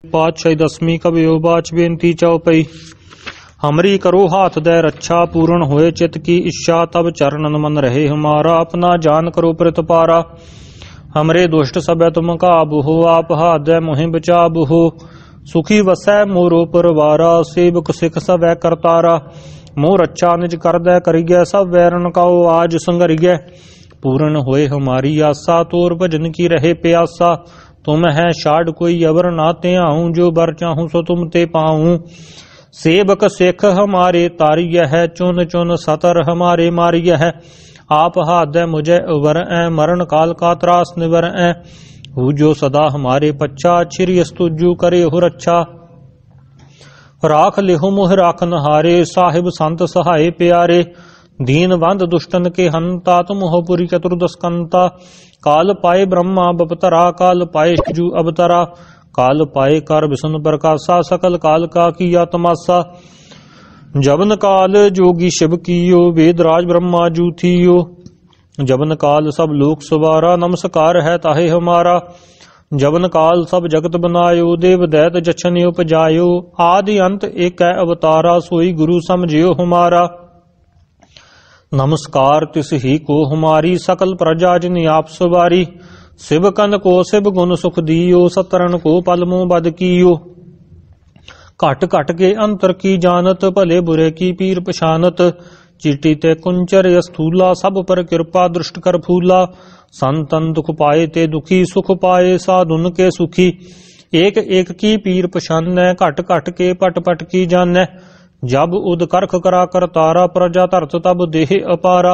पातशाही दसवीं कबियो बाच बेनती चौपई। हमरी करो हाथ दे रक्षा, पूर्ण होए चित की इच्छा, तब चरणन मन रहे हमारा, अपना जान करो प्रतिपारा। हमरे दुष्ट सब तुम काबू हो, आप हाथ दे मुहि बचाबू हो। सुखी वसै मोरो परवारा, सेवक सिख सब करतारा। मोर अच्छा निज कर दे करिए, सब वैरन काओ आज संगरिए। पूर्ण होए हमारी आशा, तोर भजन की रहे प्यासा। तुम है शाड कोई अवर नाते आऊं, जो बर चाहूं सो तुम ते पाऊं। सेवक सिख हमारे तारिय है, चुन चुन सतर हमारे मारिय है। आप हाथ दे मुझे उबर ऐ, मरण काल का त्रास निवर ऐ। हु जो सदा हमारे पच्छा, छिरी स्तुजु करे हो रक्षा। राख लिहो मुह राखन हारे, साहिब संत सहाय प्यारे। दीन बंद दुष्टन के हंता, तुम हो पुरी चतुर्दस्कंता। काल पाए ब्रह्मा बपतरा, काल पाए शिजु अवतरा। काल पाए कर विष्णु प्रकाशा, सकल काल का किया तमाशा। जबन काल जोगी शिव कियो, वेद राज ब्रह्मा जू थियो। जबन काल सब लोक सवारा, नमस्कार है ताहे हमारा। जबन काल सब जगत बनायो, देव दैत जछन उपजायो। आदि अंत एक अवतारा, सोई गुरु समझियो हमारा। नमस्कार तिस ही को हमारी, सकल प्रजा जिन आप सवारी। शिव कन को शिव गुण सुख दियो, सतरन को पलमो बद कियो। घट घट के अंतर की जानत, भले बुरे की पीर पछानत। चीटी ते कुंचर स्थूला, सब पर कृपा दृष्ट कर फूला। संतन दुख पाए ते दुखी, सुख पाए साधुन के सुखी। एक एक की पीर पछान, घट घट के पट पट की जान। जब उद करख करा कर तारा, प्रजा धरत तब देह अपारा।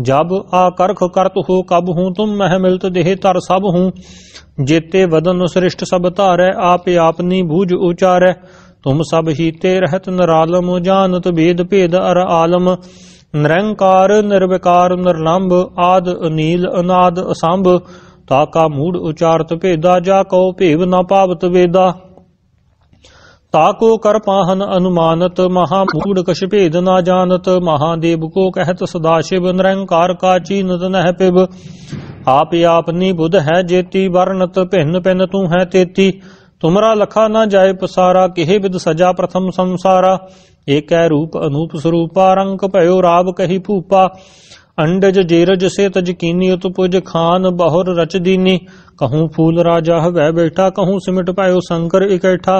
जब आ करख करत हो कब हूँ, तुम मह मिलत देह तर सब हूँ। जेते वदन श्रेष्ठ सब तारै, आप आपनी भूज उचारै। तुम सब ही ते रहत निरालम, जानत वेद भेद अर आलम। निरंकार निर्विकार निर्लंब, आद अनील अनाद असंभ। ताका मूड उचारत भेदा, जा कहो भेव न पावत वेदा। ताको कर पाहन अनुमानत, महामूढ़ कछ भेद ना जानत। महादेव को कहत सदाशिव, निरंकार का चीनत नह पिब। आप आपनी बुध है जेती, वर्णत भिन्न भिन्न तू है तेती। तुमरा लखा न जाय पसारा, केहे विद सजा प्रथम संसारा। एक रूप अनूप स्वरूपा, रंग भयो राव कही भूपा। अंडज जेरज से तज कीनी, उत्पुज खान बहुर रच दीनी। कहूँ फूल राजा वह बैठा, कहूँ सिमट पायो शंकर इकैठा।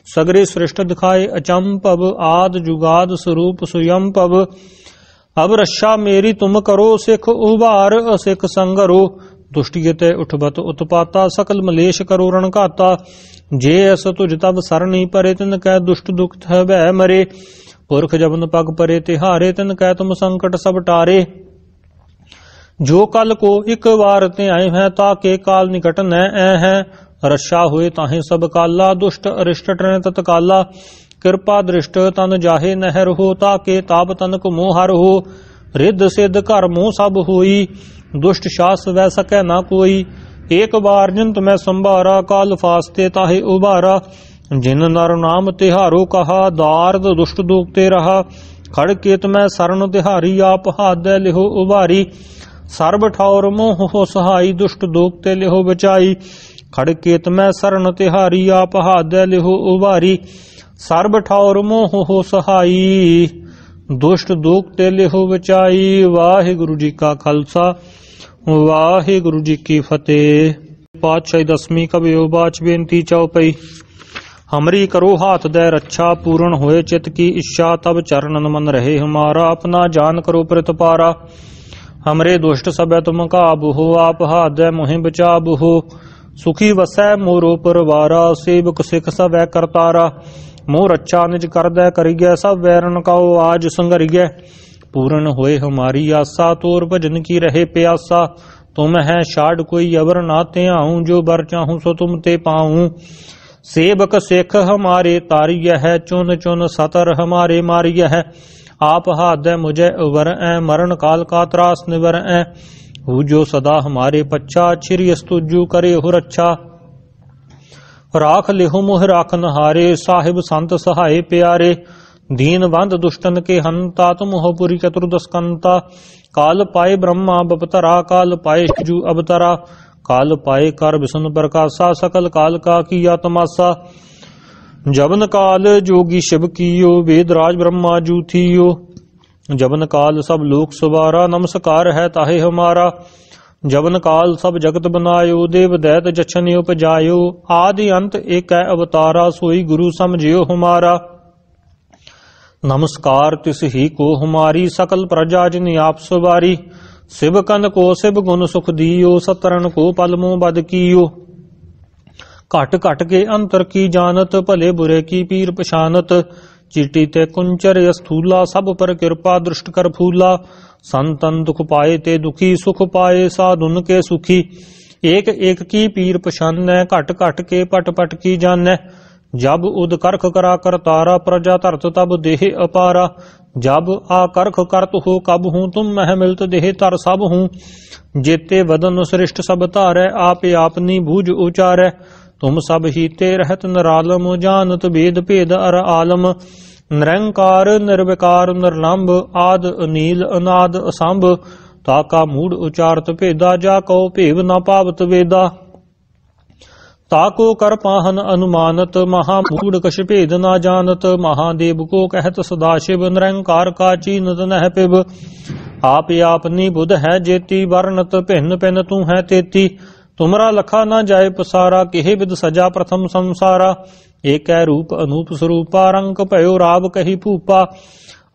सगरे सृष्ट दिखाए अचंपव, आद जुगाद स्वरूप सुयंपव। अब रक्षा मेरी तुम करो, सिख उबार असिख संगरो। दुष्टियते उठबत उत्पाता, सकल मलेश करो रण घाता। जे अस तुझ तब सरनी परे, तिन कै दुष्ट दुख भय मरे। पुरख जबन पग परे तिहारे, तिन कै तुम संकट सब टारे। जो कल को एक बार ते आए हैं, ताके काल निकट न ऐ हैं। रक्षा हुए ताहे सब काला, दुष्ट अरिष्ट टन तत्काला। कृपा दृष्ट तन जाहे नहर हो, ताके ताप तन को मोहर हो। रिद्ध सिद्ध कर मोह सब होई, दुष्ट शास वह सकै ना कोई। एक बार जिंत मैं संभारा, काल फास्ते ताहे उबारा। जिन नर नाम तिहारो कहा, दार्द दुष्ट दोगते रहा। खड़ केत मैं शरण तिहारी, आप हाथ दे लिहो उबारी। सर्ब ठौर मोह हो सहाई, दुष्ट दोगते लिहो बचाई। खड़ केत मैं शरण तिहारी, आप हाथ दे लिहो उबारी। सर्ब ठौर मोह हो सहाई, दुष्ट दोगते लिहो बचाई। वाहिगुरु जी का खालसा, वाहिगुरु जी की फतेह। पातशाही दसवीं कबियो बाच बेनती चौपई। हमरी करो हाथ दे रक्षा, पूर्ण होए चित की इच्छा, तब चरणन मन रहे हमारा। अपना जान करो प्रतिपारा। हमरे दुष्ट सब तुम काबू हो, आप हाथ दे मुहि बचाबू हो। सुखी वसै मोरो परवारा, सेवक सिख सब करतारा। मोर अच्छा निज कर दे करिए, सब वैरन काओ आज संगरिए। पूर्ण होए हमारी आशा, तोर भजन की रहे प्यासा। तुम है शाड कोई अवर नाते आऊं, जो बर चाहूं सो तुम ते पाऊं। सेवक सिख हमारे तारिय है, चुन चुन सतर हमारे मारिय है। आप हाथ दे मुझे उबर ऐ, मरण काल का त्रास निवर ऐ। हु जो सदा हमारे पच्छा, छिरी स्तुजु करे हो रक्षा। राख लिहो मुह राखन हारे, साहिब संत सहाय प्यारे। दीन बंद दुष्टन के हंता, तुम हो पुरी चतुर्दस्कंता। काल पाए ब्रह्मा बपतरा, काल पाए शिजु अवतरा। काल पाए कर विष्णु प्रकाशा, सकल काल का किया तमाशा। जबन काल जोगी शिव कीयो, वेद राज ब्रह्मा जूथियो। जबन काल सब लोक सवारा, नमस्कार है ताहे हमारा। जबन काल सब जगत बनायो, देव दैत जछन उपजायो। आदि अंत एक अवतारा, सोई गुरु समझियो हमारा। नमस्कार तिस ही को हमारी, सकल प्रजा जिन आप सवारी। शिव कंद को शिव गुण सुख दियो, सतरन को पलमो बद कियो। घट घट के अंतर की जानत, भले बुरे की पीर पछानत। चीटी ते कुंचर स्थूला, सब पर कृपा दृष्ट कर फूला। संतन दुख पाए ते दुखी, सुख पाए साधुन के सुखी। एक एक की पीर पछानै, घट घट के पट पट की जानै। जब उद करख करा कर तारा, प्रजा धरत तब देह अपारा। जब आ करख करत हो कब हूँ, तुम मह मिलत देह तर सब हूँ। जेते वदन श्रेष्ठ सब तारै, आपे आपनी भूज उचारै। तुम सब हीते रहत निरालम, जानत वेद भेद अर आलम। निरंकार निर्विकार निर्लंब, आद अनील अनाद असंभ। ताका मूड उचारत भेदा, जा कहो भेव न पावत वेदा। ताको कर पाहन अनुमानत, महामूड कछ भेद न जानत। महादेव को कहत सदाशिव, निरंकार का चीनत नह पिब। आप आपनी बुध है जेती, वर्णत भिन्न भिन्न तू है तेती। तुमरा लखा न जाय पसारा, केहे विद सजा प्रथम संसारा। एक रूप अनूप स्वरूपा, रंग भयो राव कही भूपा।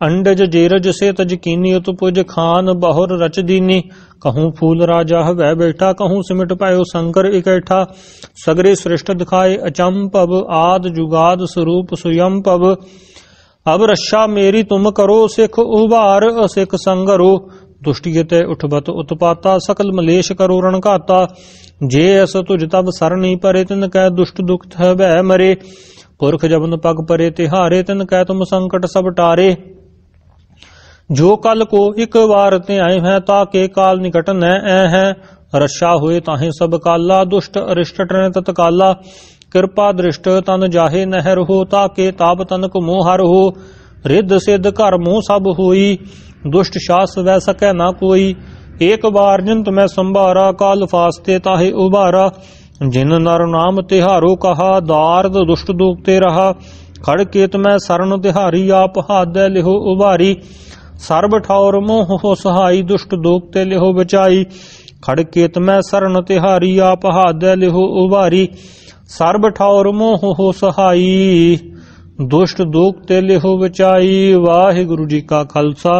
अंडज जेरज से तज कीनी, तुपुज खान बहुर रच दीनी। कहूँ फूल राजा वह बैठा, कहूँ सिमट पायो शंकर इकैठा। सगरे श्रेष्ठ दिखाए अचंपव, आद जुगाद स्वरूप सुयंपव। अब रक्षा मेरी तुम करो, सिख उबार असिख संगरो। दुष्टियते उठबत उत्पाता, सकल मलेश करो रणघाता। जे अस तुझ तब सरणी परे, तिन कै दुष्ट दुख वह मरे। पुरख जबन पग परे तिहारे, तिन कै तुम संकट सब टारे। जो कल को एक बार ते आए हैं, ताके काल निकट न ऐ हैं। रक्षा हुए ताहे सब काला, दुष्ट अरिष्ट टन तत्काला। कृपा दृष्ट तन जाहे नहर हो, ताके ताप तन को मोहर हो। रिद्ध सिद्ध कर मोह सब होई, दुष्ट शास वह सकै ना कोई। एक बार जिंत मैं संभारा, काल फास्ते ताहे उबारा। जिन नर नाम तिहारो कहा, दार्द दुष्ट दूखते रहा। खड़केत मैं शरण तिहारी, आप हाथ लिहो उबारी। सर्ब ठौर मोह हो सहाई, दुष्ट दूखते लिहो बचाई। खड़केत मैं शरण तिहारी, आप हाथ लिहो उबारी। सर्ब ठौर मोह हो सहाई, दुष्ट दूखते लिहो बचाई। वाहिगुरु जी का खालसा,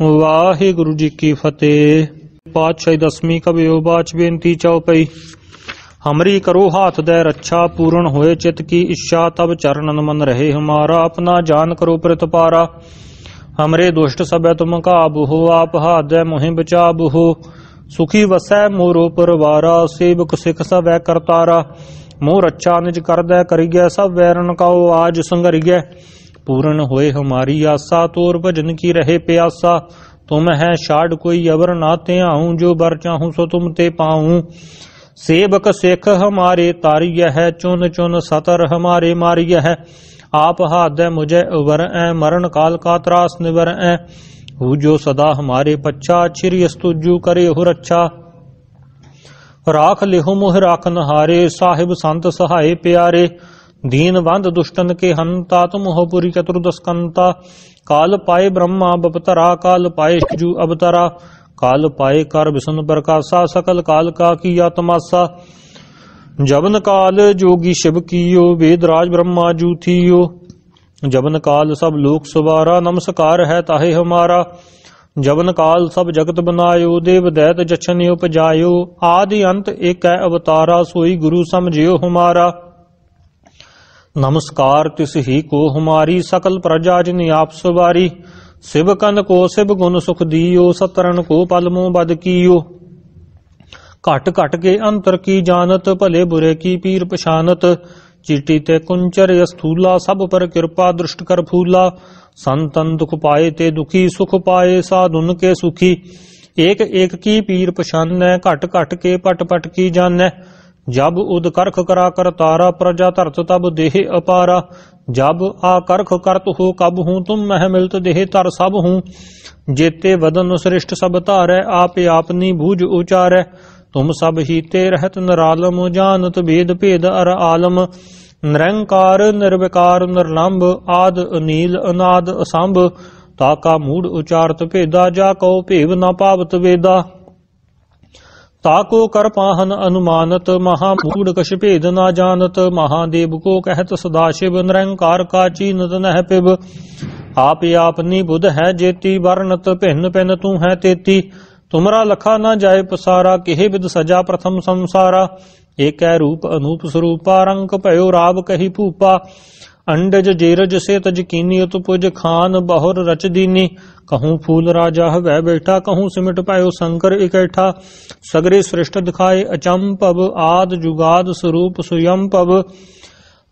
वाहिगुरु जी की फतेह। पातशाही दसवीं कबियो बाच बेनती चौपई। हमरी करो हाथ दे रक्षा, पूर्ण होए चित की इच्छा। तब चरणन मन रहे हमारा, अपना जान करो प्रतिपारा। हमरे दुष्ट सब तुम काबू हो, आप हाथ दे मोहि बचाबू हो। सुखी वसै मोरो परवारा, सेवक सिख सब करतारा। मोर अच्छा निज कर दे करिए, सब वैरन काओ आज संगरिए। पूर्ण होए हमारी आशा, तोर भजन की रहे प्यासा। तुम है शाड कोई अवर नाते आऊं, जो बर चाहूं सो तुम ते पाऊं। सेवक सिख हमारे तारिय है, चुन चुन सतर हमारे मारिय है। आप हाथ दे मुझे उबर ऐ, मरण काल का त्रास निवर ऐ। हु जो सदा हमारे पच्छा, छिर स्तुजु करे हो रक्षा। राख लिहो मोह राखन हारे, साहिब संत सहाय प्यारे। दीन बंद दुष्टन के हंता, तुम हो पुरी चतुर्दस्कंता। काल पाए ब्रह्मा बपतरा, काल पाए शिजु अवतरा। काल पाए कर विष्णु प्रकाशा, सकल काल का किया तमाशा। जबन काल जोगी शिव कीयो, वेद राज ब्रह्मा जूथियो। जबन काल सब लोक सवारा, नमस्कार है ताहे हमारा। जबन काल सब जगत बनायो, देव दैत जछन उपजायो। आदि अंत एक अवतारा, सोई गुरु समझियो हमारा। नमस्कार तिस ही को हमारी, सकल प्रजा जिन आप सवारी। शिव कंद को शिव गुण सुख दियो, सतरन को पलमो बद कियो। घट घट के अंतर की जानत, भले बुरे की पीर पछानत। चीटी ते कुंचर स्थूला, सब पर कृपा दृष्ट कर फूला। संतन दुख पाए ते दुखी, सुख पाए साधुन के सुखी। एक एक की पीर पछानै, घट घट के पट पट की जानै। जब उद करख करा कर तारा, प्रजा धरत तब देह अपारा। जब आ करख करत हो कब हूँ, तुम मह मिलत देह तर सब हूँ। जेते वदन श्रेष्ठ सब तारै, आपे आपनी भूज उचारै। तुम सब हीते रहत निरालम, जानत वेद भेद अर आलम। निरंकार निर्विकार निर्लंब आद अनील अनाद असंभ ताका मूड उचारत भेदा जा कहो भेव न पावत वेदा ताको कर पाहन अनुमानत महामूड कछ भेद न जानत महादेव को कहत सदाशिव निरंकार का चीनत नह पिब आप आपनी बुध है जेती वर्णत भिन्न भिन्न तू है तेती तुमरा लखा न जाय पसारा केहे विद सजा प्रथम संसारा एक रूप अनूप स्वरूपा रंग भयो राव कही भूपा अंडज जेरज से तज कीनी तुपुज खान बहुर रच दीनी कहूँ फूल राजा वह बैठा कहूँ सिमट पायो शंकर इकैठा सगरे सृष्ट दिखाए अचंपव आद जुगाद स्वरूप सुयम पव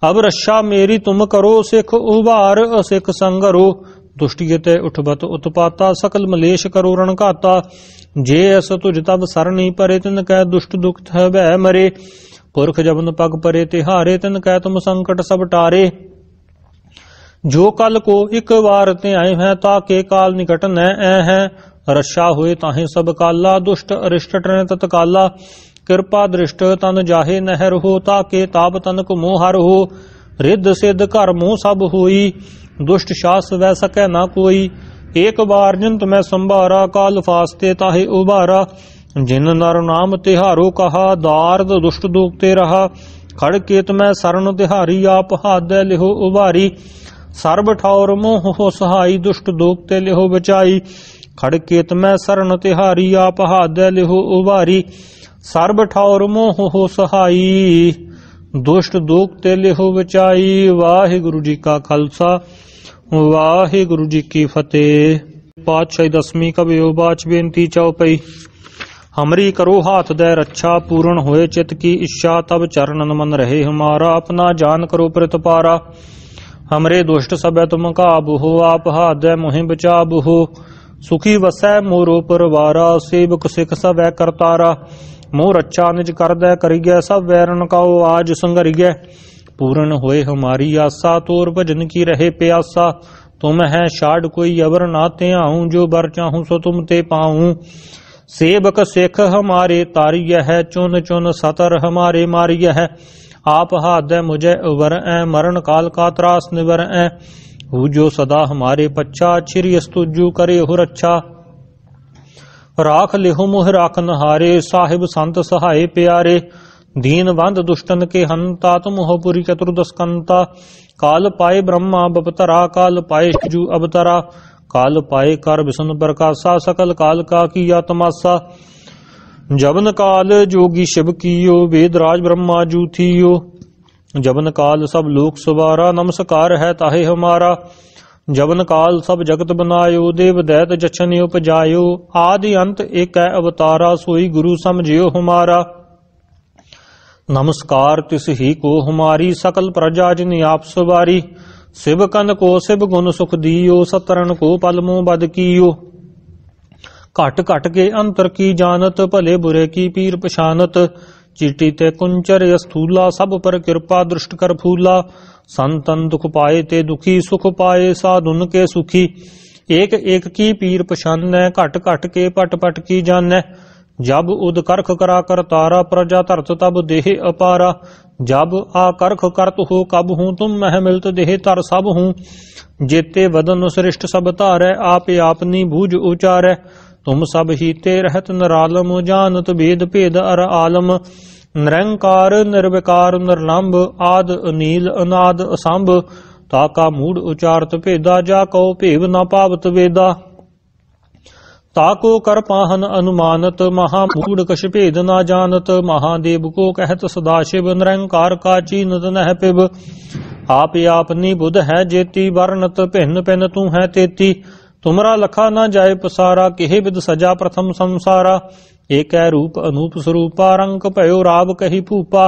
अब रक्षा मेरी तुम करो सिख उबार असिख संगरो दुष्टियते उठबत उत्पाता सकल मलेश करो रणघाता जे अस तुझ तब सरनी परे तिन कै दुष्ट दुख भय मरे पुरख जबन पग परे तिहारे तिन कै तुम संकट सब टारे जो कल को एक बार ते आए हैं ताके काल निकट न है रक्षा हुए ताहे सब काला दुष्ट अरिष्ट टन तत्काला कृपा दृष्ट तन जाहे नहर हो ताके ताप तन को मोहर हो रिद्ध सिद्ध कर मोह सब होई दुष्ट शास वह सकै न कोई एक बार जिंत मैं संभारा काल फास्ते ताहे उबारा जिन नर नाम तिहारो कहा दार्द दुष्ट दुखते रहा खड़केत मैं शरण तिहारी आप हाथ लिहो उबारी सर्ब ठौर मोह हो सहाई दुष्ट दुखते लिहो बचाई खड़केत मैं शरण तिहारी आप हाथ लिहो उबारी सर्ब ठौर मोह हो सहाई दुष्ट दुखते लिहो बचाई। वाहिगुरु जी का खालसा वाहिगुरु जी की फतेह। पातशाही दसवीं कबियो बाच बेनती चौपई हमरी करो हाथ दे रक्षा पूर्ण होए चित की इच्छा तब चरणन मन रहे हमारा अपना जान करो प्रतिपारा हमरे दुष्ट सब तुम काबू हो आप हाथ दे मोहि बचाबू हो सुखी वसै मोरो परवारा सेवक सिख सब करतारा मोर अच्छा निज कर दे करिए सब वैरन काओ आज संगरिए पूर्ण होए हमारी आशा तोर भजन की रहे प्यासा तुम है शाड कोई अवर नाते आऊं जो बर चाहूं सो तुम ते पाऊं सेवक सिख हमारे तारिय है चुन चुन सतर हमारे मारिय है आप हाथ दे मुझे उबर ऐ मरण काल का त्रास निवर ऐ हु जो सदा हमारे पच्छा छिरी स्तुजु करे हो रक्षा राख लिहो मुह राखन हारे साहिब संत सहाय प्यारे दीन बंद दुष्टन के हंता तुम हो पुरी चतुर्दस्कंता काल पाए ब्रह्मा बपतरा काल पाए शिजु अवतरा काल पाए कर विष्णु प्रकाशा सकल काल का किया तमाशा जबन काल जोगी शिव कियो वेदराज ब्रह्मा जू थियो जबन काल सब लोक सवारा नमस्कार है ताहे हमारा जबन काल सब जगत बनायो देव दैत जछन उपजायो आदि अंत एक अवतारा सोई गुरु समझियो हमारा नमस्कार तिस ही को हमारी सकल प्रजा जिन आप सवारी शिव कन को शिव गुण सुख दियो सतरन को पलमो बद कियो घट घट के अंतर की जानत भले बुरे की पीर पछानत चीटी ते कुंचर स्थूला सब पर कृपा दृष्ट कर फूला संतन दुख पाए ते दुखी सुख पाए साधुन के सुखी एक एक की पीर पछान घट घट के पट पट की जान जब उद करख करा कर तारा प्रजा धरत तब देह अपारा जब आ करख करत हो कब हूँ तुम मह मिलत देह तर सब हूँ जेते वदन श्रेष्ठ सब तारै आप आपनी भूज उचारै तुम सब ही ते रहत नरालम जानत भेद भेद अर आलम निरंकार निर्विकार निर्लंब आद अनील अनाद असंभ ताका मूड उचारत भेदा जा कहो भेव न पावत वेदा ताको कर पाहन अनुमानत महामूड कछ भेद न जानत महादेव को कहत सदाशिव निरंकार का चीनत नह पिब आप आपनी बुध है जेती वर्णत भिन्न भिन्न तू है तेती तुमरा लखा न जाय पसारा केहे विद सजा प्रथम संसारा एक रूप अनूप स्वरूपा रंग भयो राव कही भूपा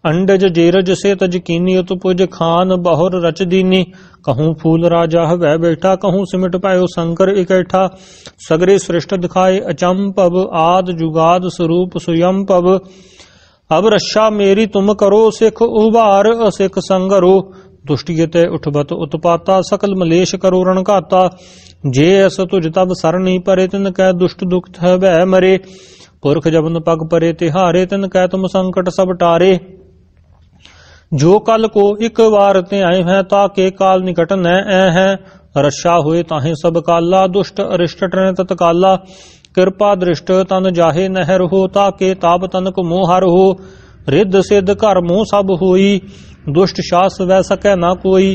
अंडज जेरज से तज कीनी तुपुज खान बहुर रच दीनी कहूँ फूल राजा वह बैठा कहूँ सिमट पायो शंकर इकैठा सगरे सृष्ट दिखाए अचंपव आद जुगाद स्वरूप सुयम पव अब रक्षा मेरी तुम करो सिख उबार असिख संगरो दुष्टियते उठबत उत्पाता सकल मलेश करो रणघाता जे अस तुझ तब सरनी परे तिन कै दुष्ट दुख भय मरे पुरख जबन पग परे तिहारे तिन कै तुम संकट सब टारे जो कल को एक बार ते आए हैं ताके काल निकट न ऐ है। रक्षा हुए ताहे सब काला, दुष्ट अरिष्ट टन तत्काला। कृपा दृष्ट तन जाहे नहर हो, ताके ताप तन को मोहर हो। रिद्ध सिद्ध कर मोह सब होई, दुष्ट शास वै सकै ना कोई।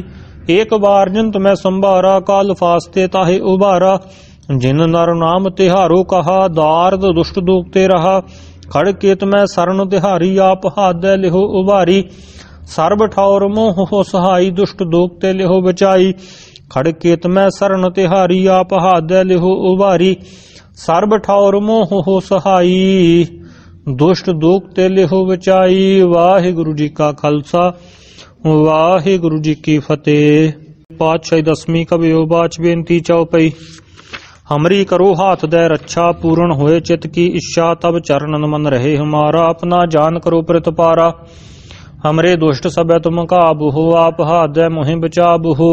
एक बार जिंत मैं संभारा, काल फास्ते ताहे उबारा। जिन नर नाम तिहारो कहा, दार्द दुष्ट दोगते रहा। खड़ केत मैं शरण तिहारी, आप हाथ लिहो उबारी। सर्ब ठौर मोह हो सहाई, दुष्ट दोगते लिहो बचाई। खड़ केत मैं शरण तिहारी, आप हाथ लिहो उबारी। सर्ब ठौर मोह हो सहाई, दुष्ट दोगते लिहो बचाई। वाहिगुरु जी का खालसा, वाहिगुरु जी की फतेह। पातशाही दसवीं कबियो बाच बेनती चौपई। हमरी करो हाथ दे रक्षा, पूर्ण होए चित की इच्छा। तब चरणन मन रहे हमारा, अपना जान करो प्रतिपारा। हमरे दुष्ट सबे तुम काबू हो, आप हाथ दे मोहि बचाबू हो।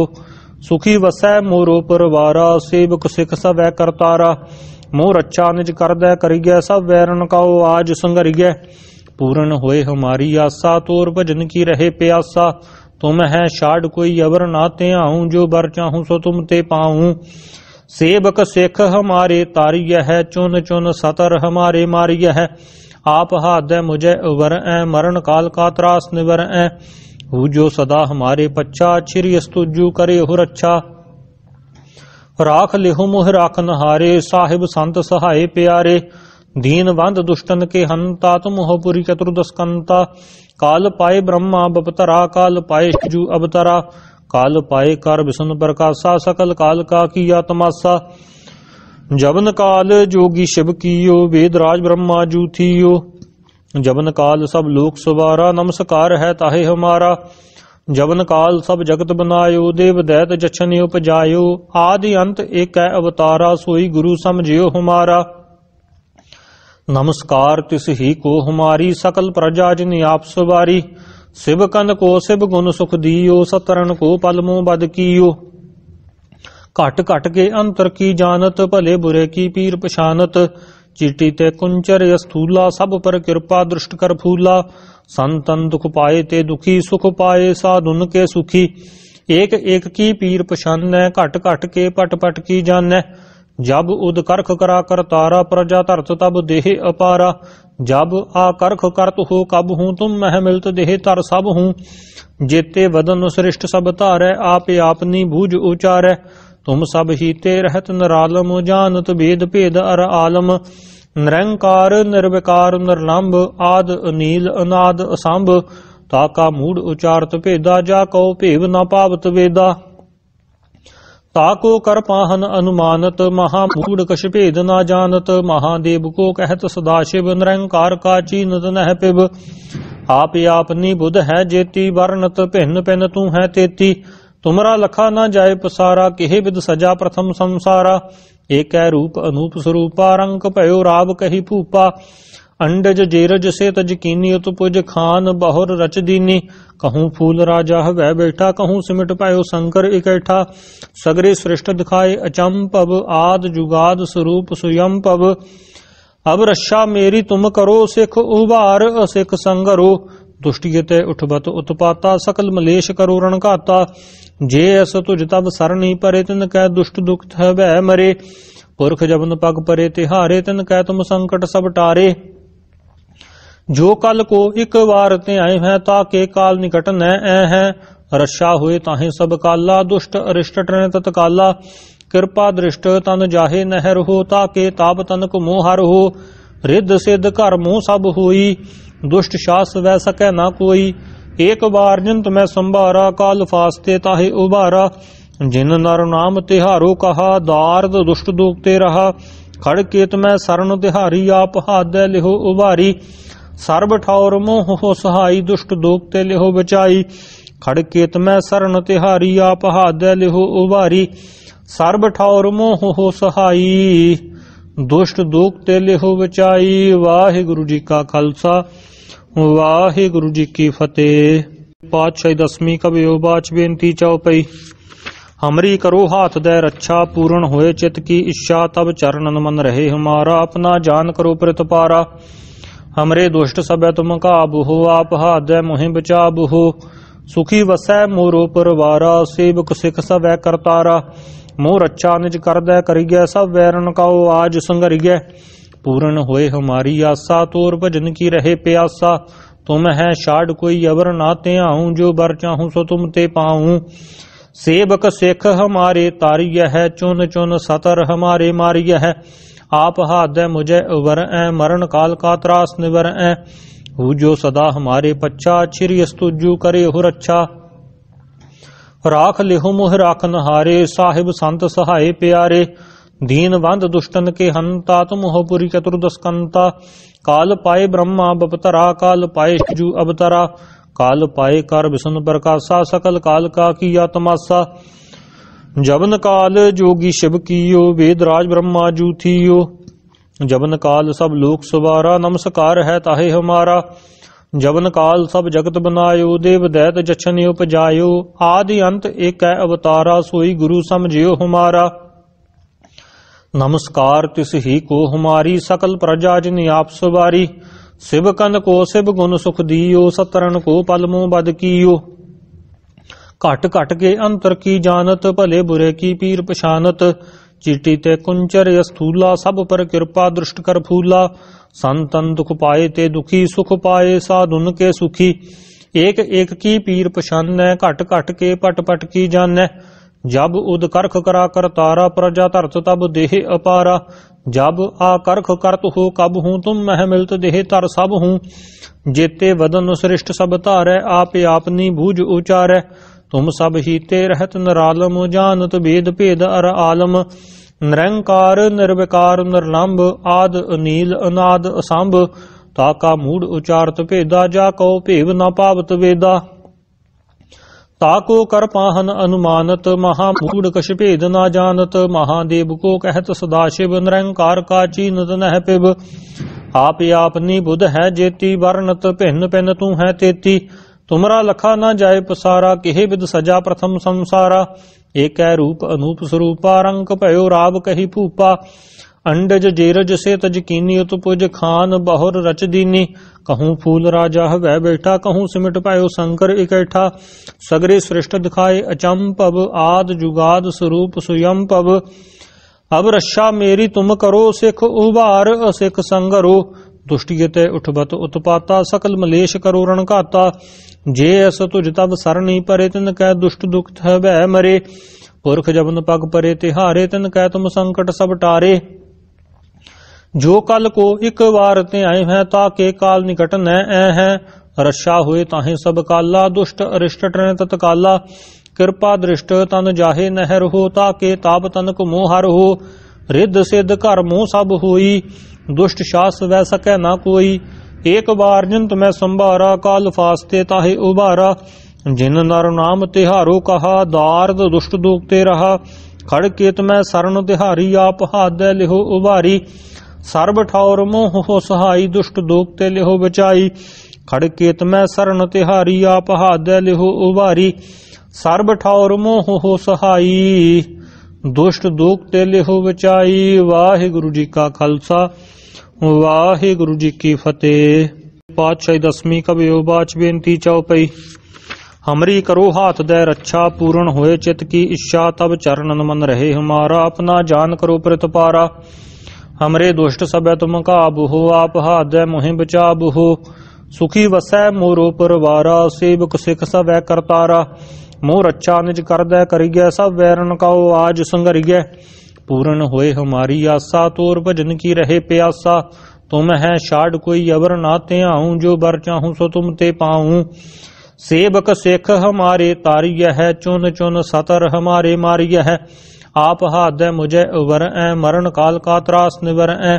सुखी वसै मोरो परवारा, सेवक सिख सवै करतारा। मोर अच्छा निज कर दे करिए, सब वैरन काओ आज संगरिए। पूर्ण होए हमारी आशा, तोर भजन की रहे प्यासा। तुम है छाड़ कोई अवर नाते आऊं, जो बर चाहूं सो तुम ते पाऊं। सेवक सिख हमारे तारिय है, चुन चुन सतर हमारे मारिय है। आप हाथ दे मुझे उबर ऐ, मरण काल का त्रास निवर ऐ। हु जो सदा हमारे पच्चा, छिर स्तुजु करे हो रक्षा। राख लिहु मुह राखन हारे, साहिब संत सहाय प्यारे। दीन बंद दुष्टन के हंता, तुम हो पुरी चतुर्दस्कंता। काल पाए ब्रह्मा बपतरा, काल पाए शिजु अवतरा। काल पाए कर विष्णु प्रकाशा, सकल काल का किया तमाशा। जबन काल जोगी शिव कियो, वेदराज ब्रह्मा जू थियो। जबन काल सब लोक सवारा, नमस्कार है ताहे हमारा। जबन काल सब जगत बनायो, देव दैत जछन उपजायो। आदि अंत एक अवतारा, सोई गुरु समझियो हमारा। नमस्कार तिस ही को हमारी, सकल प्रजा जिन आप सवारी। शिव कन को शिव गुण सुख दियो, सतरन को पल मोह बद कियो। घट घट के अंतर की जानत, भले बुरे की पीर पछानत। चीटी ते कुंचर स्थूला, सब पर कृपा दृष्ट कर फूला। संतन दुख पाए ते दुखी, सुख पाए साधुन के सुखी। एक एक की पीर पछानै, घट घट के पट पट की जानै। जब उद करख करा कर तारा, प्रजा धरत तब देह अपारा। जब आ करख करत हो कब हूँ, तुम मह मिलत देह तर सब हूँ। जेते वदन श्रेष्ठ सब तारै, आपे आपनी भूज उचारै। तुम सब ही ते रहत निरालम, जानत भेद भेद अर आलम। निरंकार निर्विकार निर्लंब, आद अनील अनाद असंभ। ताका मूड उचारत भेदा, जाको भेव न पावत वेदा। ताको कर पाहन अनुमानत, महामूड कछ भेद न जानत। महादेव को कहत सदाशिव, निरंकार का चीनत नह पिब। आप आपनी बुध है जेती, वर्णत भिन्न भिन्न तू है तेती। तुमरा लखा न जाय पसारा, केहे विद सजा प्रथम संसारा। एक रूप अनूप स्वरूपा, रंग भयो राव कही भूपा। अंडज जेरज से तज कीनी, उत्पुज खान बहुर रच दीनी। कहूँ फूल राजा वह बैठा, कहूँ सिमट पायो शंकर इकैठा। सगरे श्रेष्ठ दिखाए अचंपव, आद जुगाद स्वरूप सुयंपव। अब रक्षा मेरी तुम करो, सिख उबार असिख संगरो। दुष्टियते उठबत उत्पाता, सकल मलेश करो रणघाता। जे अस तुझ तब सरनी परे, तिन कै दुष्ट दुख भय मरे। पुरख जबन पग परे तिहारे, तिन कै तुम संकट सब टारे। जो कल को एक बार ते आए हैं, ताके काल निकट न ऐ है। रक्षा हुए ताहे सब काला, दुष्ट अरिष्ट टन तत्काला। कृपा दृष्ट तन जाहे नहर हो, ताके ताप तन को मोहर हो। रिद्ध सिद्ध कर मोह सब होई, दुष्ट शास वै सकै ना कोई। एक बार जिंत मैं संभारा, काल फास्ते ताहे उबारा। जिन नर नाम तिहारो कहा, दार्द दुष्ट दोगते रहा। खड़ केत मैं शरण तिहारी, आप हाथ लिहो उबारी। सर्ब ठौर मोह हो सहाई, दुष्ट दोगते लिहो बचाई। खड़ केत मैं शरण तिहारी, आप हाथ लिहो उबारी। सर्ब ठौर मोह हो सहाई, दुष्ट दोगते लिहो बचाई। वाहिगुरु जी का खालसा, वाहिगुरु जी की फतेह। पातशाही दसवीं कबियो बाच बेनती चौपई। हमरी करो हाथ दे रक्षा, पूर्ण होए चित की इच्छा। तब चरणन मन रहे हमारा, अपना जान करो प्रतिपारा। हमरे दुष्ट सबे तुम काबू हो, आप हादे मोहि बचाबू हो। सुखी वसै मोरो परवारा, सेवक सिख सवै करतारा। मोर अच्छा निज कर दे करिए, सब वैरन काओ आज संगरिए। पूर्ण होए हमारी आशा, तोर भजन की रहे प्यासा। तुम है छाड़ कोई अवर नाते आऊं, जो बर चाहूं सो तुम ते पाऊं। सेवक सिख हमारे तारिय है, चुन चुन सतर हमारे मारिय है। आप हादे मुझे उबर ऐ, मरण काल का त्रास निवर ऐ। हु जो सदा हमारे पच्छा, छिर स्तुजु करे हो रक्षा। राख लिहु मुह राखन हारे, साहिब संत सहाय प्यारे। दीन बंद दुष्टन के हंता, तुम हो पुरी चतुर्दस्कंता। काल पाए ब्रह्मा बपतरा, काल पाए शिजु अवतरा। काल पाए कर विष्णु प्रकाशा, सकल काल का किया तमाशा। जबन काल जोगी शिव कियो, वेद राज ब्रह्मा जू थियो। जबन काल सब लोक सवारा, नमस्कार है ताहे हमारा। जबन काल सब जगत बनायो, देव दैत जछन उपजायो। आदि अंत एक है अवतारा, सोई गुरु समझियो हमारा। नमस्कार तिस ही को हमारी, सकल प्रजा जिन आप सवारी। शिव कन को शिव गुण सुख दियो, सतरन को पल मुँह बद कियो। घट घट के अंतर की जानत, भले बुरे की पीर पछानत। चीटी ते कुंचर स्थूला, सब पर कृपा दृष्ट कर फूला। संतन दुख पाए ते दुखी, सुख पाए साधुन के सुखी। एक एक की पीर पछानै, घट घट के पट पट की जानै। जब उद करख करा कर तारा, प्रजा धरत तब देह अपारा। जब आ करख करत हो कब हूँ, तुम मह मिलत देह तर सब हूँ। जेते वदन श्रेष्ठ सब तारै, आप आपनी भूज उचारै। तुम सब ही ते रहत निरालम, जानत भेद भेद अर आलम। निरंकार निर्विकार निर्लंब, आद अनील अनाद असंभ। ताका मूड उचारत भेदा, जाको भेव न पावत वेदा। ताको कर पाहन अनुमानत, महामूड कछ भेद न जानत। महादेव को कहत सदाशिव, निरंकार का चीनत नह पिब। आप आपनी बुध है जेती, वर्णत भिन्न भिन्न तू है तेती। तुमरा लखा न जाय पसारा, किहे विद सजा प्रथम संसारा। एक रूप अनूप स्वरूपा, रंग भयो राव कही भूपा। अंडज जेरज से तज कीनी, उत्पुज खान बहुर रच दीनी। कहूँ फूल राजा वह बैठा, कहूँ सिमट पायो शंकर इकैठा। सगरे श्रेष्ठ दिखाए अचंपव, आद जुगाद स्वरूप स्वयं पव। अब रक्षा मेरी तुम करो, सिख उबार असिख संगरो। दुष्टियते उठबत उत्पाता, सकल मलेश करो रण घाता। जे अस तुझ तब सरणी परे, तिन कै दुष्ट दुख भय मरे। पुरख जबन पग परे तिहारे, तिन कै तुम संकट सब टारे। जो कल को एक बार ते आए हैं, ताके काल निकट न ऐ हैं। रक्षा हुए ताहे सब काला, दुष्ट अरिष्ट टन तत्काला। कृपा दृष्ट तन जाहे नहर हो, ताके ताप तनक मोहर हो। रिद्ध सिद्ध कर मोह सब होई, दुष्ट शास वह सकै ना कोई। एक बार जिंत मैं संभारा, काल फास्ते ताहे उबारा। जिन नर नाम तिहारो कहा, दार्द दुष्ट दोगते रहा। खड़ केत मैं शरण तिहारी, आप हादे लिहो उबारी। सर्ब ठौर मोह हो सहाई, दुष्ट दोगते लिहो बचाई। खड़ केत मैं शरण तिहारी, आप हादे लिहो उबारी। सर्ब ठौर मोह हो सहाई, दुष्ट दोगते लिहो बचाई। वाहिगुरु जी का खालसा, वाहिगुरु जी की फतेह। पातशाही दसवीं कबियो बाच बेनती चौपई। हमरी करो हाथ दे रक्षा, पूर्ण होए चित की इच्छा। तब चरणन मन रहे हमारा, अपना जान करो प्रतिपारा। हमरे दुष्ट सबे तुम काबू हो, आप हादे मोहि बचाबू हो। सुखी वसै मोरो परवारा, सेवक सिख सवै करतारा। मोर अच्छा निज कर दे करिए, सब वैरन काओ आज संगरिए। पूर्ण होए हमारी आशा, तोर भजन की रहे प्यासा। तुम है छाड़ कोई अवर नाते आऊं, जो बर चाहूं सो तुम ते पाऊं। सेवक सिख हमारे तारिय है, चुन चुन सतर हमारे मारिय है। आप हादे मुझे उबर ऐ, मरण काल का त्रास निवर ऐ।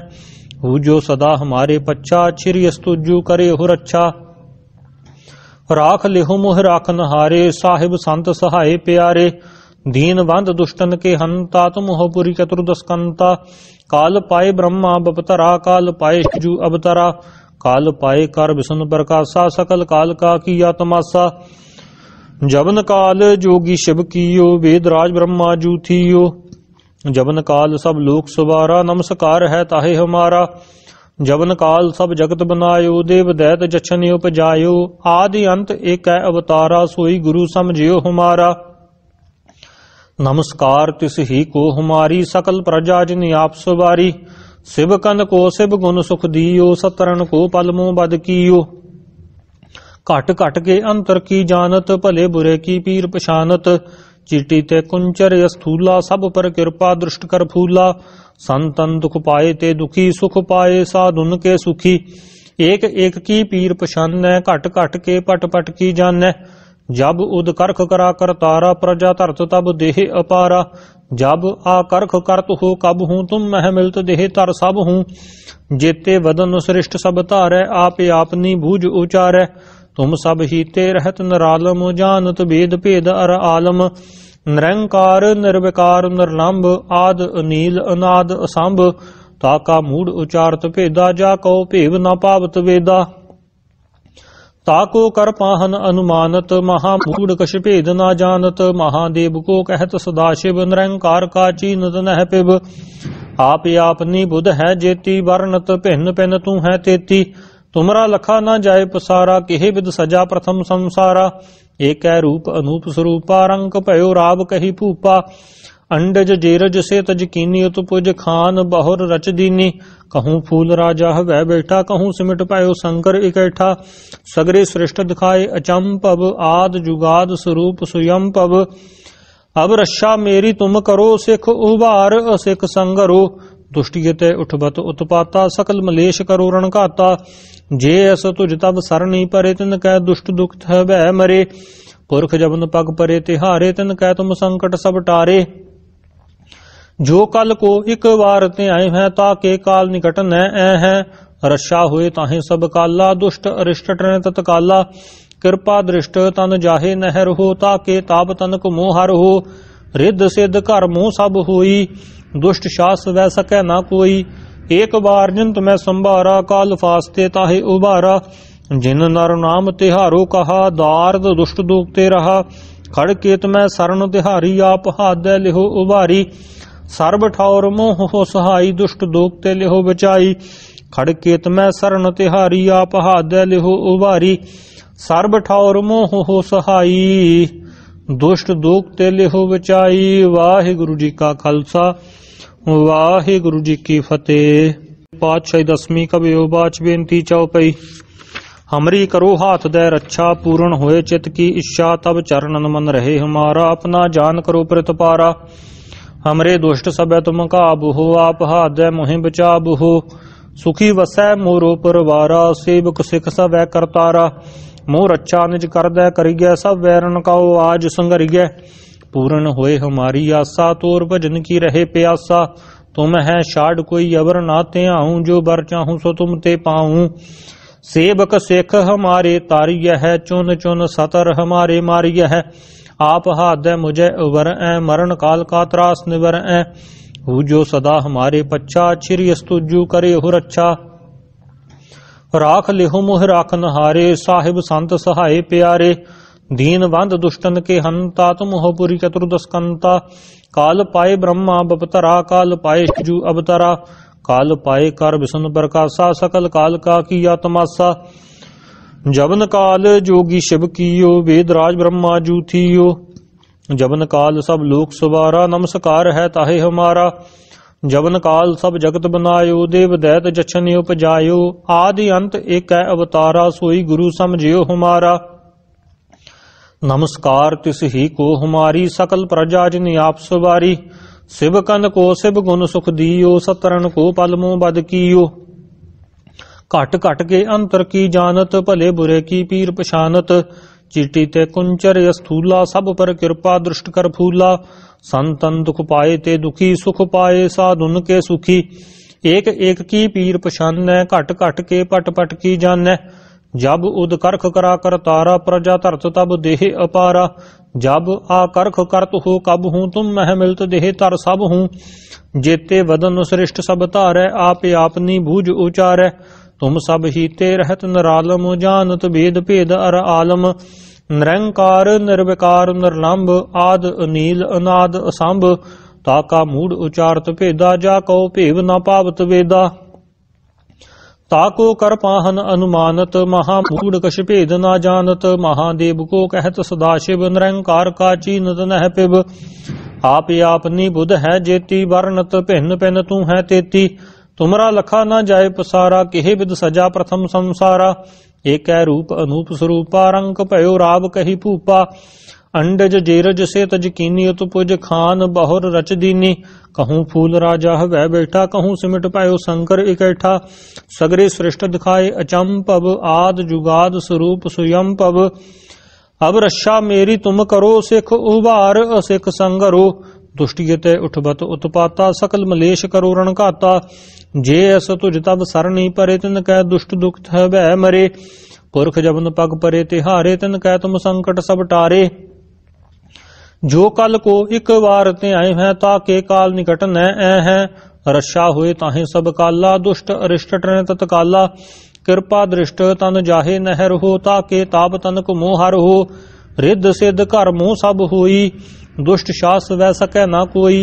हु जो सदा हमारे पच्छा, छिर स्तुजु करे हो रक्षा। राख लिहु मुह राखन हारे, साहिब संत सहाय प्यारे। दीन बंद दुष्टन के हंता, तुम हो पुरी चतुर्दस्कंता। काल पाए ब्रह्मा बपतरा, काल पाए शिजु अवतरा। काल पाए कर विष्णु प्रकाशा, सकल काल का किया तमाशा। जबन काल जोगी शिव कियो, वेद राज ब्रह्मा जू थियो। जबन काल सब लोक सवारा, नमस्कार है ताहे हमारा। जवन काल सब जगत बनायो, देव दैत जछन उपजायो, आदि अंत एक अवतारा, सोई गुरु समझियो हमारा। नमस्कार तिस ही को हमारी, सकल प्रजा जिन आप सवारी। शिव कन को शिव गुण सुख दियो, सतरन को पलमो बद कियो। घट घट के अंतर की जानत, भले बुरे की पीर पछानत। चीटी ते कुंचर स्थूला, सब पर कृपा दृष्ट कर फूला। संतन दुख पाए ते दुखी, सुख पाए साधुन के सुखी। एक एक की पीर पछानै, घट घट के पट पट की जानै। जब उद करख करा कर तारा, प्रजा धरत तब देह अपारा। जब आ करख करत हो कब हूँ, तुम मह मिलत देह तर सब हूँ। जेते वदन श्रेष्ठ सब तारै, आपे आपनी भूज उचारै। तुम सब ही ते रहत निरालम, जानत भेद भेद अर आलम। निरंकार निर्विकार निर्लंब, आद अनील अनाद असंभ। ताका मूड उचारत भेदा, जा कहो भेव न पावत वेदा। ताको कर पाहन अनुमानत, महामूढ़ कछ भेद ना जानत। महादेव को कहत सदाशिव, निरंकार का चीनत नह पिब। आप आपनी बुध है जेती, वर्णत भिन्न भिन्न तू है तेती। तुमरा लखा न जाय पसारा, केहे विद सजा प्रथम संसारा। एक रूप अनूप स्वरूपा, रंग भयो राव कही भूपा। अंडज जेरज से तज कीनी, उत्पुज खान बहुर रच दीनी। कहूँ फूल राजा वह बैठा, कहूँ सिमट पायो शंकर इकैठा। सगरे श्रेष्ठ दिखाए अचंपव, आद जुगाद स्वरूप सुयंपव। अब रक्षा मेरी तुम करो, सिख उबार असिख संगरो। दुष्टियत उठबत उत्पाता, सकल मलेश करो रणघाता। जे अस तुझ तब सरनी परे, तिन कै दुष्ट दुख भय मरे। पुरख जबन पग परे तिहारे, तिन कै तुम संकट सब टारे। जो कल को एक बार ते आए हैं, ताके काल निकट न है। रक्षा हुए ताहे सब काला, दुष्ट अरिष्ट टन तत्काला। कृपा दृष्ट तन जाहे नहर हो, ताके ताप तन को मोहर हो। रिद्ध सिद्ध कर मोह सब होई, दुष्ट शास वह सकै ना कोई। एक बार जिन तुम्हें संभारा, काल फास्ते ताहे उबारा। जिन नर नाम तिहारो कहा, दार्द दुष्ट दूखते रहा। खड़केत में शरण तिहारी, आप हाथ लिहो उबारी। सर्ब ठौर मोह हो सहाई, दुष्ट दोखते लिहो बचाई। खड़केत में शरण तिहारी, आप हाथ लिहो उबारी। सर्ब ठौर मोह हो सहाई, दुष्ट दोखते लिहो बचाई। वाहिगुरु जी का खालसा, वाहिगुरु जी की फतेह। पातशाही दसवीं कबियो बाच बेनती चौपई। हमरी करो हाथ दे रक्षा, पूर्ण होए चित की इच्छा। तब चरणन मन रहे हमारा, अपना जान करो प्रतिपारा। हमरे दुष्ट सब तुम काबू हो, आप हाथ दे मोहि बचाबू हो। सुखी वसै मोरो परवारा, सेवक सिख सब करतारा। मोर अच्छा निज कर दे करिए, सब वैरन काओ आज संगरिए। पूर्ण होए हमारी आशा, तोर भजन की रहे प्यासा। तुम है शाड कोई अवर नाते आऊं, जो बर चाहूं सो तुम ते पाऊं। सेवक सिख हमारे तारिय है, चुन चुन सतर हमारे मारिय है। आप हाथ दे मुझे उबर ऐ, मरण काल का त्रास निवर ऐ। हु जो सदा हमारे पच्छा, छिरी स्तुजु करे हो रक्षा। राख लिहो मोह राखन हारे, साहिब संत सहाय प्यारे। दीन बंद दुष्टन के हंता, तुम हो पुरी चतुर्दस्कंता। काल पाए ब्रह्मा बपतरा, काल पाए शिजु अवतरा। काल पाए कर विष्णु प्रकाशा, सकल काल का किया तमाशा। जबन काल जोगी शिव कियो, वेदराज ब्रह्मा जू थियो। जबन काल सब लोक सवारा, नमस्कार है ताहे हमारा। जबन काल सब जगत बनायो, देव दैत जछन उपजायो। आदि अंत एक अवतारा, सोई गुरु समझियो हमारा। नमस्कार तिस ही को हमारी, सकल प्रजा जिन आप सवारी। शिव कन को शिव गुण सुख दियो, सतरन को पलमो बद कियो। घट घट के अंतर की जानत, भले बुरे की पीर पछानत। चीटी ते कुंचर स्थूला, सब पर कृपा दृष्ट कर फूला। संतन दुख पाए ते दुखी, सुख पाए साधुन के सुखी। एक एक की पीर पछानै, घट घट के पट पट की जानै। जब उद करख करा कर तारा, प्रजा धरत तब देह अपारा। जब आ करख करत हो कब हूँ, तुम मह मिलत देह तर सब हूँ। जेते वदन श्रेष्ठ सब तारै, आपे आपनी भूज उचारै। तुम सब ही ते रहत निरालम, जानत भेद भेद अर आलम। निरंकार निर्विकार निर्लंब, आद अनील अनाद असंभ। ताका मूड उचारत भेदा, जा कहो भेव न पावत वेदा। ताको कर पाहन अनुमानत, महामूढ़ कछ भेद ना जानत। महादेव को कहत सदाशिव, निरंकार का चीनत नह पिब। आप आपनी बुध है जेती, वर्णत भिन्न भिन्न तू है तेती। तुमरा लखा न जाय पसारा, केहे विद सजा प्रथम संसारा। एक रूप अनूप स्वरूपा, रंग भयो राव कही भूपा। अंडज जेरज से तज कीनी, उत्पुज खान बहुर रच दीनी। कहूँ फूल राजा वह बैठा, कहूँ सिमट पायो शंकर इकैठा। सगरे सृष्ट दिखाए अचंपव, आद जुगाद स्वरूप सुयंपव। अब रक्षा मेरी तुम करो, सिख उबार असिख संगरो। दुष्टियते उठबत उत्पाता, सकल मलेश करो रणघाता। जे अस तुझ तब सरनी परे, तिन कै दुष्ट दुख भय मरे। पुरख जबन पग परे तिहारे, तिन कै तुम संकट सब टारे। जो कल को एक बार ते आए हैं, ताके काल निकट न है। रक्षा हुए ताहे सब काला, दुष्ट अरिष्ट टन तत्काला। कृपा दृष्ट तन जाहे नहर हो, ताके ताप तन को मोहर हो। रिद्ध सिद्ध कर मोह सब होई, दुष्ट शास वह सकै ना कोई।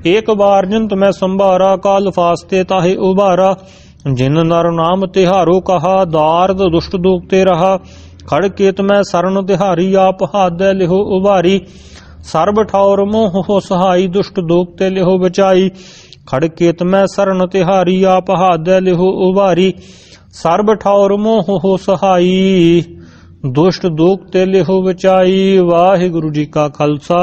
एक बार जिंत मैं संभारा, काल फास्ते ताहे उबारा। जिन नर नाम तिहारो कहा, दार्द दुष्ट दोगते रहा। खड़ केत मैं शरण तिहारी, आप हाथ लिहो उबारी। सर्ब ठौर मोह हो सहाई, दुष्ट दोगते लिहो बचाई। खड़ केत मैं शरण तिहारी, आप हाथ लिहो उबारी। सर्ब ठौर मोह हो सहाई, दुष्ट दोगते लिहो बचाई। वाहिगुरु जी का खालसा,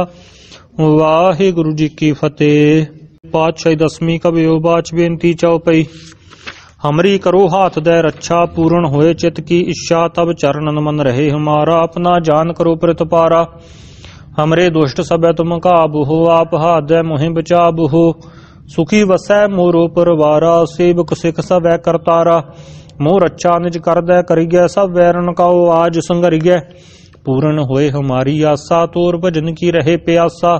वाहिगुरु जी की फतेह। पातशाही दसवीं कबियो बाच बेनती चौपई। हमरी करो हाथ दे रक्षा, पूर्ण होए चित की इच्छा। तब चरणन मन रहे हमारा, अपना जान करो प्रतिपारा। हमरे दुष्ट सब तुम काबू हो, आप हाथ दे मोहि बचाबू हो। सुखी वसै मोरो परवारा, सेवक सिख सब करतारा। मोर अच्छा निज कर दे करिए, सब वैरन काओ आज संगरिए। पूर्ण होए हमारी आशा, तोर भजन की रहे प्यासा।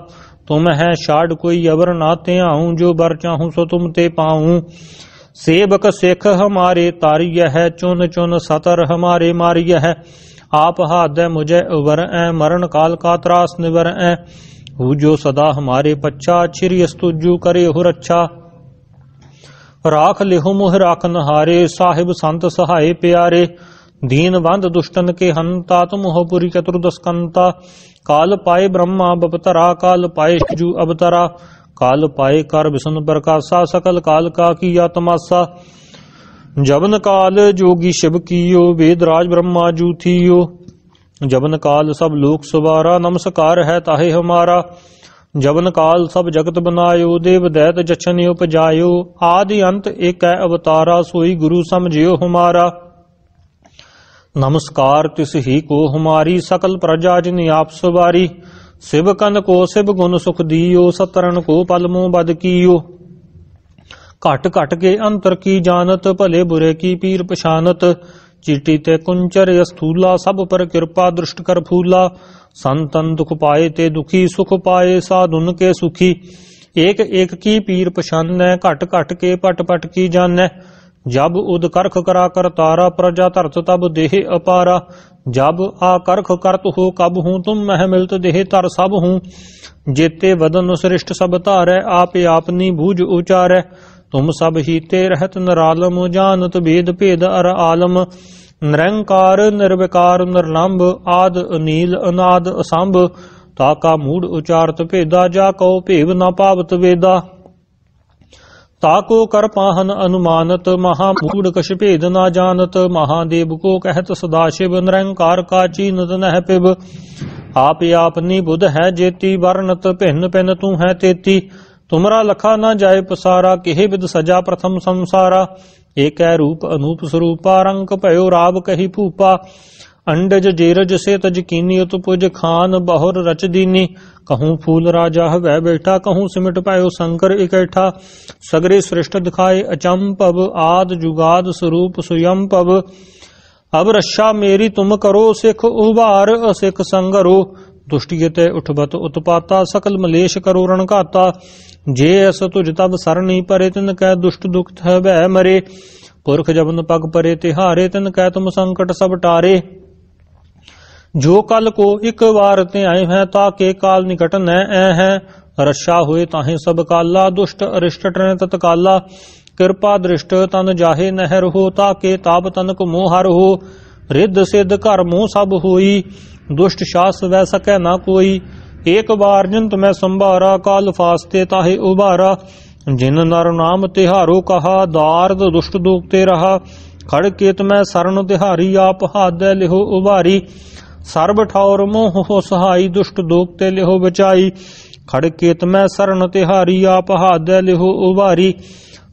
तुम है शाड कोई अवर नाते आऊं, जो बर चाहूं सो तुम ते पाऊं। सेवक सिख हमारे तारिय है, चुन चुन सतर हमारे मारिय है। आप हाथ दे मुझे उबर ऐ, मरण काल का त्रास निवर ऐ। हु जो सदा हमारे पच्छा, छिर स्तुजु करे हो रक्षा। राख लिहो मुह राखन हारे, साहिब संत सहाय प्यारे। दीन बंद दुष्टन के हंता, तुम हो पुरी चतुर्दस्कंता। काल पाए ब्रह्मा बपतरा, काल पाए शिजु अवतरा। काल पाए कर विष्णु प्रकाशा, सकल काल का किया तमाशा। जबन काल जोगी शिव कियो, वेदराज ब्रह्मा जू थियो। जबन काल सब लोक सवारा, नमस्कार है ताहे हमारा। जबन काल सब जगत बनायो, देव दैत जछन उपजायो। आदि अंत एक अवतारा, सोई गुरु समझियो हमारा। नमस्कार तिस ही को हमारी, सकल प्रजा जिन आप सवारी। शिव कन को शिव गुण सुख दियो, सतरन को पलमो बद कियो। घट घट के अंतर की जानत, भले बुरे की पीर पछानत। चीटी ते कुंचर स्थूला, सब पर कृपा दृष्ट कर फूला। संतन दुख पाए ते दुखी, सुख पाए साधुन के सुखी। एक एक की पीर पछान, घट घट के पट पट की जान। जब उद करख करा कर तारा, प्रजा धरत तब देह अपारा। जब आ करख करत हो कब हूँ, तुम मह मिलत देह तर सब हूँ। जेते वदन श्रेष्ठ सब तारै, आप आपनी भूज उचारै। तुम सब ही ते रहत निरालम, जानत भेद भेद अर आलम। निरंकार निर्विकार निर्लंब, आद अनील अनाद असंभ। ताका मूड उचारत भेदा, जा कहो भेव न पावत वेदा। ताको कर पाहन अनुमानत, महामूढ़ कछ भेद ना जानत। महादेव को कहत सदाशिव, निरंकार का चीनत नह पिब। आप आपनी बुध है जेती, वर्णत भिन्न भिन्न तू है तेती। तुमरा लखा न जाय पसारा, केहे विद सजा प्रथम संसारा। एक रूप अनूप स्वरूपा, रंग भयो राव कही भूपा। अंडज जेरज से तज कीनी, उत्पुज खान बहुर रच दीनी। कहूँ फूल राजा वह बैठा, कहूँ सिमट पायो शंकर इकैठा। सगरे सृष्ट दिखाए अचंपव, आद जुगाद स्वरूप सुयंपव। अब रक्षा मेरी तुम करो, सिख उबार असिख संगरो। दुष्टियते उठबत उत्पाता, सकल मलेश करो रणघाता। जे अस तुझ तब सरनी परे, तिन कै दुष्ट दुख भय मरे। पुरख जबन पग परे तिहारे, तिन कै तुम संकट सब टारे। जो कल को एक बार ते आए हैं, ताके काल निकट न है। रक्षा हुए ताहे सब काला, दुष्ट अरिष्ट टन तत्काला। कृपा दृष्ट तन जाहे नहर हो, ताके ताप तनक मोहर हो। रिद्ध सिद्ध घर मोह सब होई, दुष्ट शास वह सकै ना कोई। एक बार जिंत मैं संभारा, काल फास्ते ताहे उबारा। जिन नर नाम तिहारो कहा, दार्द दुष्ट दोगते रहा। खड़ केत मैं शरण तिहारी, आप हाथ लिहो उबारी। सर्ब ठौर मोह हो सहाई, दुष्ट दोगते लिहो बचाई। खड़ केत मैं शरण तिहारी, आप हाथ लिहो उबारी।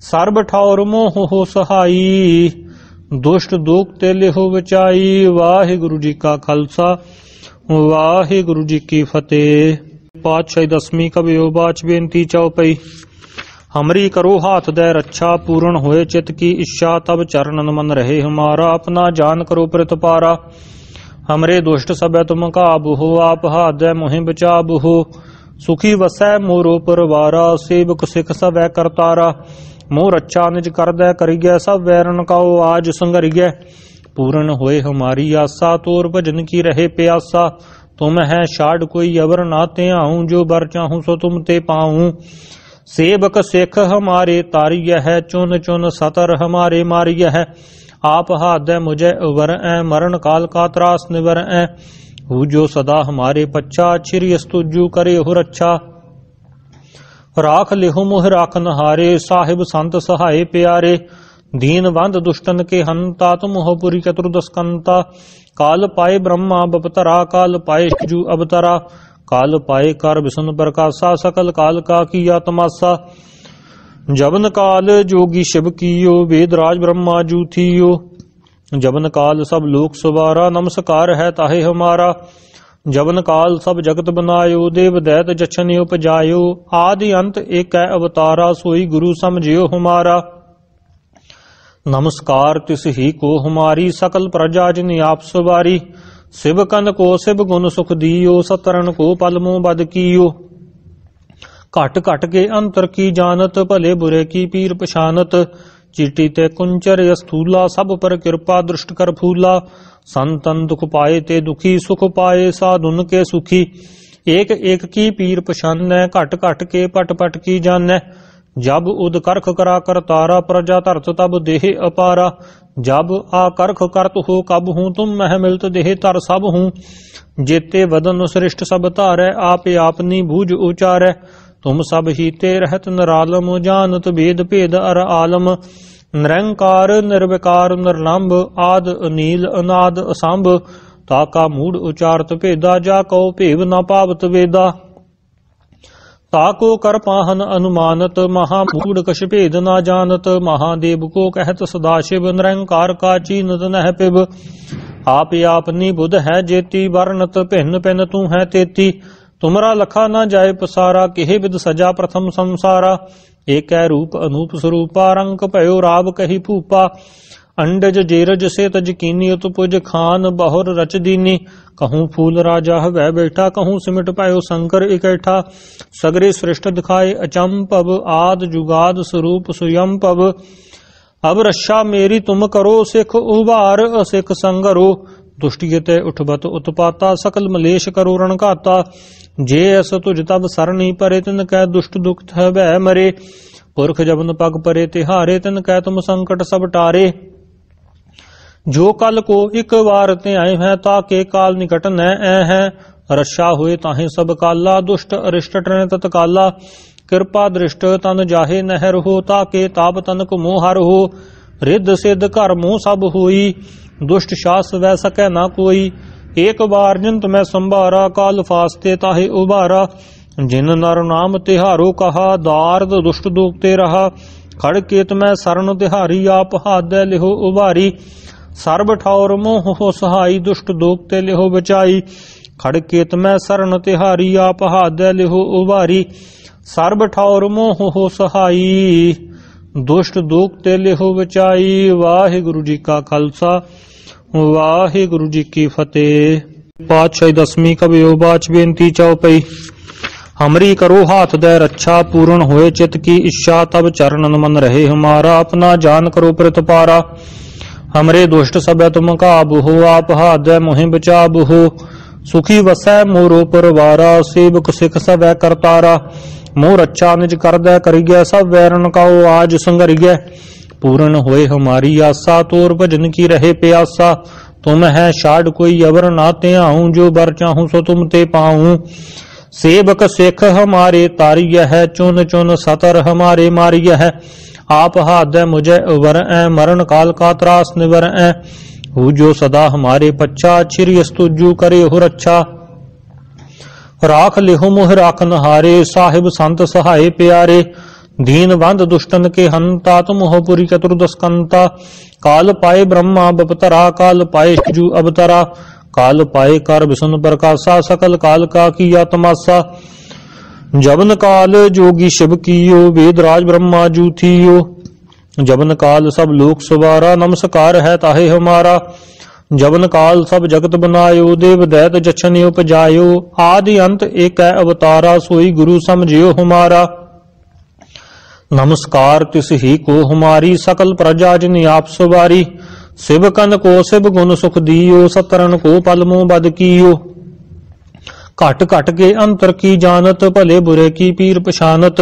सर्ब ठौर मोह हो सहाई, दुष्ट दोगते लिहो बचाई। वाहिगुरु जी का खालसा, वाहिगुरु जी की फतेह। पातशाही दसवीं कबियो बाच बेनती चौपई। हमरी करो हाथ दे रक्षा, पूर्ण होए चित की इच्छा। तब चरणन मन रहे हमारा, अपना जान करो प्रतिपारा। हमरे दुष्ट सब तुम काबू हो, आप हाथ दे मोहि बचाबू हो। सुखी वसै मोरो परवारा, सेवक सिख सब करतारा। मोर अच्छा निज कर दे करिए, सब वैरन काओ आज संगरिए। पूर्ण होए हमारी आशा, तोर भजन की रहे प्यासा। तुम है शाड कोई अवर नाते आऊं, जो बर चाहूं सो तुम ते पाऊं। सेवक सिख हमारे तारिय है, चुन चुन सतर हमारे मारिय है। आप हाथ दे मुझे उबर ऐ, मरण काल का त्रास निवर ऐ। हु जो सदा हमारे पच्छा, छिरी स्तुजु करे हो रक्षा। राख लिहो मोह राखन हारे, साहिब संत सहाय प्यारे। दीन बंद दुष्टन के हंता, तुम हो पुरी चतुर्दस्कंता। काल पाए ब्रह्मा बपतरा, काल पाए शिजु अवतरा। काल पाए कर विष्णु प्रकाशा, सकल काल का किया तमाशा। जबन काल जोगी शिव कियो, वेदराज ब्रह्मा जू थियो। जबन काल सब लोक सवारा, नमस्कार है ताहे हमारा। जबन काल सब जगत बनायो, देव दैत जछन उपजायो। आदि अंत एक अवतारा, सोई गुरु समझियो हमारा। नमस्कार तिस ही को हमारी, सकल प्रजा जिन आप सवारी। शिव कन को शिव गुण सुख दियो, सतरन को पलमो बद कियो। घट घट के अंतर की जानत, भले बुरे की पीर पछानत। चीटी ते कुंचर स्थूला, सब पर कृपा दृष्ट कर फूला। संतन दुख पाए ते दुखी, सुख पाए साधुन के सुखी। एक एक की पीर पछानै, घट घट के पट पट की जानै। जब उद करख करा कर तारा, प्रजा धरत तब देह अपारा। जब आ करख करत हो कब हूँ, तुम मह मिलत देह तर सब हूँ। जेते वदन श्रेष्ठ सब तारै, आप आपनी भूज उचारै। तुम सब ही ते रहत निरालम, जानत भेद भेद अर आलम। निरंकार निर्विकार निर्लंब, आद अनील अनाद असंभ। ताका मूड उचारत भेदा, जा कहो भेव न पावत वेदा। ताको कर पाहन अनुमानत, महामूड कछ भेद न जानत। महादेव को कहत सदाशिव, निरंकार का चीनत नह पिब। आप आपनी बुध है जेती, वर्णत भिन्न भिन्न तू है तेती। तुमरा लखा न जाए पसारा, केहे विद सजा प्रथम संसारा। एक रूप अनूप स्वरूपा, रंग भयो राव कही भूपा। अंडज जेरज से तज कीनी, तुपुज खान बहुर रच दीनी। कहूँ फूल राजा वह बैठा, कहूँ सिमट पायो शंकर इकैठा। सगरे श्रेष्ठ दिखाए अचंपव, आद जुगाद स्वरूप सुयंपव। अब रक्षा मेरी तुम करो, सिख उबार असिख संगरो। दुष्टियते उठबत उत्पाता, सकल मलेश करो रणघाता। जे अस तुझ तब सरनी परे, तिन कै दुष्ट दुख भय मरे। पुरख जबन पग परे तिहारे, तिन कै तुम संकट सब टारे। जो कल को एक बार ते आए हैं, ताके काल निकट न ऐ हैं। रक्षा हुए ताहे सब काला, दुष्ट अरिष्ट टरैं तत्काला। कृपा दृष्ट तन जाहे नहर हो, ताके ताप तनक मोहर हो। रिद्ध सिद्ध घर मोह सब होई, दुष्ट शास वह सकै ना कोई। एक बार जिंत मैं संभारा, काल फास्ते ताहे उबारा। जिन नर नाम तिहारो कहा, दार्द दुष्ट दोगते रहा। खड़ केत मैं शरण तिहारी, आप हाथ लिहो उबारी। सर्ब ठौर मोह हो सहाई, दुष्ट दोगते लिहो बचाई। खड़ केत मैं शरण तिहारी, आप हाथ लिहो उबारी। सर्ब ठौर मोह हो सहाई, दुष्ट दोगते लिहो बचाई। वाहिगुरु जी का खालसा, वाहिगुरु जी की फतेह। पातशाही दसवीं कबियो बाच बेनती चौपई। हमरी करो हाथ दे रक्षा, पूर्ण होए चित की इच्छा। तब चरणन मन रहे हमारा, अपना जान करो प्रतिपारा। हमरे दुष्ट सब तुम काबू हो, आप हाथ दे मोहि बचाबू हो। सुखी वसै मोरो परवारा, सेवक सिख सब करतारा। मोर अच्छा निज करदै करियै, सब वैरन काओ आज संघरियै। पूर्ण होए हमारी आशा, तोर भजन की रहे प्यासा। तुम है छाड़ कोई अवर ना त्याऊं, जो बर चाहूं सो तुम ते पाऊं। सेवक सिख हमारे तारिय है, चुन चुन सतर हमारे मारिय है। आप हाथ मुझे उबर मरण काल का त्रास निवर हु जो सदा हमारे पच्छा, छिर स्तुजु करे हो रक्षा। राख लिहो मोह राखन हारे, साहिब संत सहाय प्यारे। दीन बंद दुष्टन के हंता, तुम हो पुरी चतुर्दस्कंता। काल पाए ब्रह्मा बपतरा, काल पाए शिजु अवतरा। काल पाए कर विष्णु प्रकाशा, सकल काल का किया तमाशा। जबन काल जोगी शिव कियो, वेदराज ब्रह्मा जू थियो। जबन काल सब लोक सवारा, नमस्कार है ताहे हमारा। जबन काल सब जगत बनायो, देव दैत जछन उपजायो। आदि अंत एक अवतारा, सोई गुरु समझियो हमारा। नमस्कार तिस ही को हमारी, सकल प्रजा जिन आप सवारी। शिव कन को शिव गुण सुख दियो, सतरन को पलमो बद कियो। घट घट के अंतर की जानत, भले बुरे की पीर पछानत।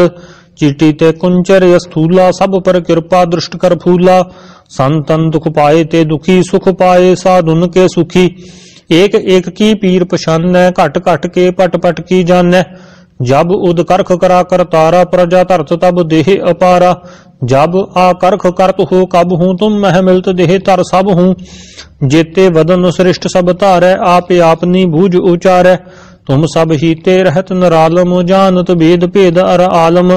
चीटी ते कुंचर स्थूला, सब पर कृपा दृष्ट कर फूला। संतन दुख पाए ते दुखी, सुख पाए साधुन के सुखी। एक एक की पीर पछान, घट घट के पट पट की जान। जब उद करख करा कर तारा, प्रजा धरत तब देह अपारा। जब आ करख करत हो कब हूँ, तुम मह मिलत देह तर सब हूँ। जेते वदन श्रेष्ठ सब तारै, आप आपनी भुज उचारै। तुम सब ही ते रहत निरालम, जानत भेद भेद अर आलम।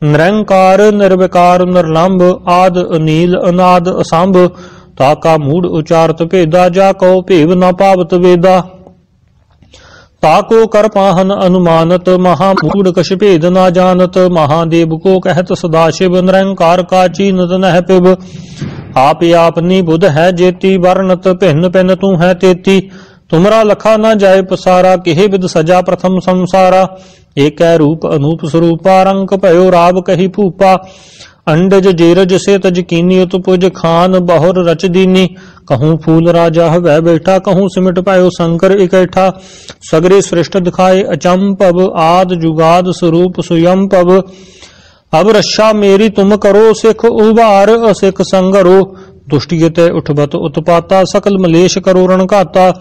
निरंकार निर्विकार निर्लंब, आद अनील अनाद असंभ। ताका मूड उचारत भेदा, जाको भेव न पावत वेदा। ताको कर पाहन अनुमानत, महामूड कछ भेद न जानत। महादेव को कहत सदाशिव, निरंकार का चीनत नह पिब। आप आपनी बुध है जेती, वर्णत भिन्न भिन्न तू है तेती। तुमरा लखा न जाय पसारा, केहे विद सजा प्रथम संसारा। एक रूप अनूप स्वरूपा, रंग भयो राव कही फूपा। अंडज जेरज से तज कीनी, उत्पुज खान बहुर रच दीनी। कहूँ फूल राजा वह बैठा, कहूँ सिमट पायो शंकर इकैठा। सगरे श्रेष्ठ दिखाए अचंपव, आद जुगाद स्वरूप सुयंपव। अब रक्षा मेरी तुम करो, सिख उबार असिख संगरो। दुष्टियते उठबत उत्पाता, सकल मलेश करो रण घाता।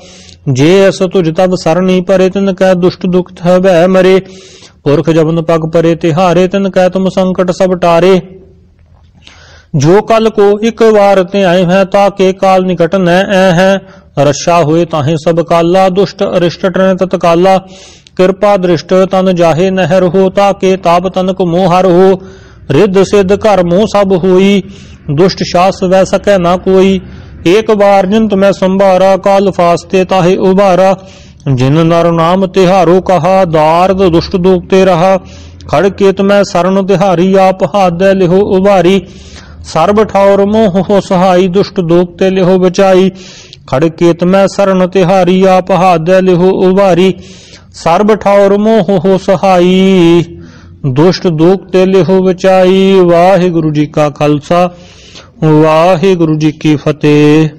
जे अस तुझ तब सरणी परे, तिन कै दुष्ट दुख भय मरे। पुरख जबन पग परे तिहारे, तिन कै तुम संकट सब टारे। जो कल को एक बार ते आए हैं, ताके काल निकट न है। रक्षा हुए ताहे सब काला, दुष्ट अरिष्ट टन तत्काला। कृपा दृष्ट तन जाहे नहर हो, ताके ताप तनक मोहर हो। रिद्ध सिद्ध कर मोह सब होई, दुष्ट शास वह सकै ना कोई। एक बार जिन तुम्हें संभारा, काल फास्ते ताहे उबारा। जिन नर नाम तिहारो कहा, दार्द दुष्ट दोगते रहा। खड़ के तुम्हें शरण तिहारी, आप हाथ लिहो उबारी। सर्ब ठौर मोह हो सहाई, दुष्ट दोगते लिहो बचाई। खड़ के तुम्हें शरण तिहारी, आप हाथ लिहो उबारी। सर्ब ठौर मोह हो सहाई, दुष्ट दोगते लिहो बचाई। वाहिगुरु जी का खालसा, वाहिगुरु जी की फतेह।